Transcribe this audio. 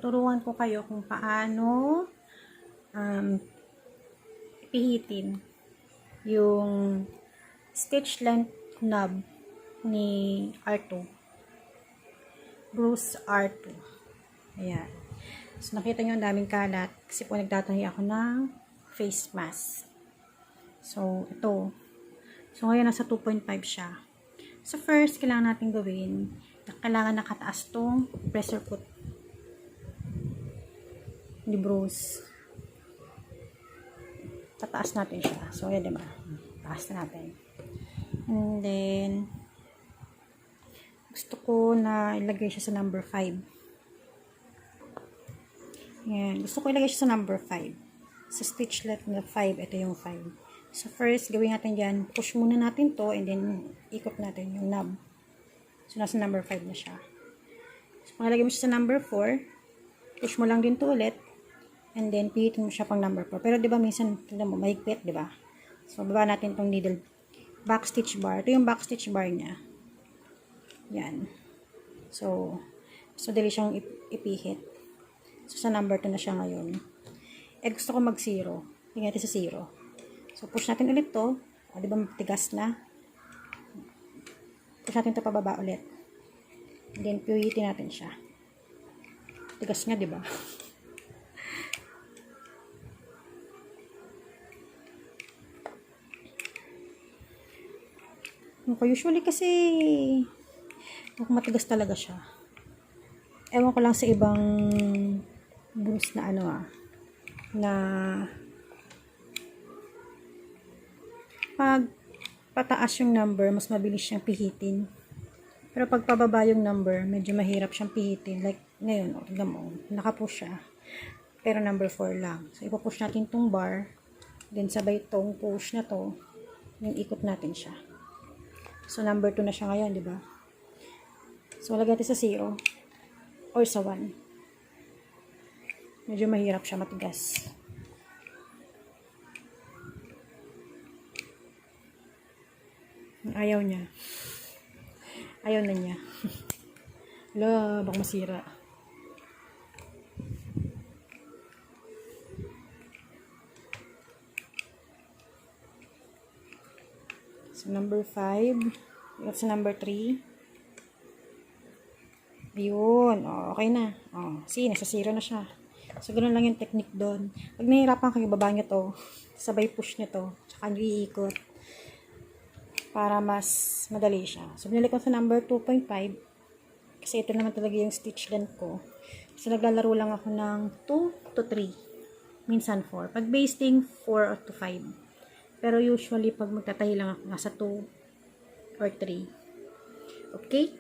tuturuan ko kayo kung paano ipihitin yung stitch length knob ni R2. Bruce R2. Ayan. So, nakita nyo ang daming kalat kasi po nagtatahi ako ng face mask. So, ito. So, ngayon nasa 2.5 siya. So, first, kailangan natin gawin, kailangan nakataas tong pressure foot ni Bruce. Tataas natin siya. So, ayan, diba? Taas na natin. And then, gusto ko na ilagay siya sa number 5. Ayan. Gusto ko ilagay siya sa number 5. Sa stitch length na 5, ito yung 5. So, first, gawin natin dyan. Push muna natin to and then, ikot natin yung knob. So, nasa number 5 na siya. So, pangalagay mo siya sa number 4, push mo lang din to ulit, and then, pihitin mo siya pang number 4. Pero, di ba, minsan, tignan mo, mahigpit, di ba? So, baba natin tong needle, back stitch bar. Ito yung back stitch bar niya. Yan. So, dali siyang ipihit. So, sa number 2 na siya ngayon. Eh, gusto ko mag-0. Tingnan natin sa 0. So, push natin ulit to. O, di ba matigas na? Push natin to pababa ulit. And then, pihitin natin siya. Tigas nga, di ba? Usually kasi, matigas talaga siya. Ewan ko lang sa ibang booms na na pag pataas yung number, mas mabilis siyang pihitin. Pero pag pababa yung number, medyo mahirap siyang pihitin. Like, ngayon, tignan mo, nakapush siya. Pero number 4 lang. So, ipapush natin tong bar. Then, sabay tong push na to. Then, ikot natin siya. So, number 2 na siya ngayon, di ba? So, lagay natin sa 0. Or sa 1. Medyo mahirap siya, matigas. Ayaw niya. Ayaw na niya. Hala, baka masira. So, number 5. Ikot sa number 3. Ayun. O, okay na. O, see, nasa 0 na siya. So, ganoon lang yung technique doon. Pag nahihirapan kayo, baba nyo to. Sabay push nyo to. Tsaka nyo iikot. Para mas madali siya. So, binalik ko sa number 2.5. Kasi ito naman talaga yung stitch length ko. So, naglalaro lang ako ng 2 to 3. Minsan 4. Pag basting, 4 to 5. Pero usually, pag magtatahi lang ako, nasa 2 or 3. Okay?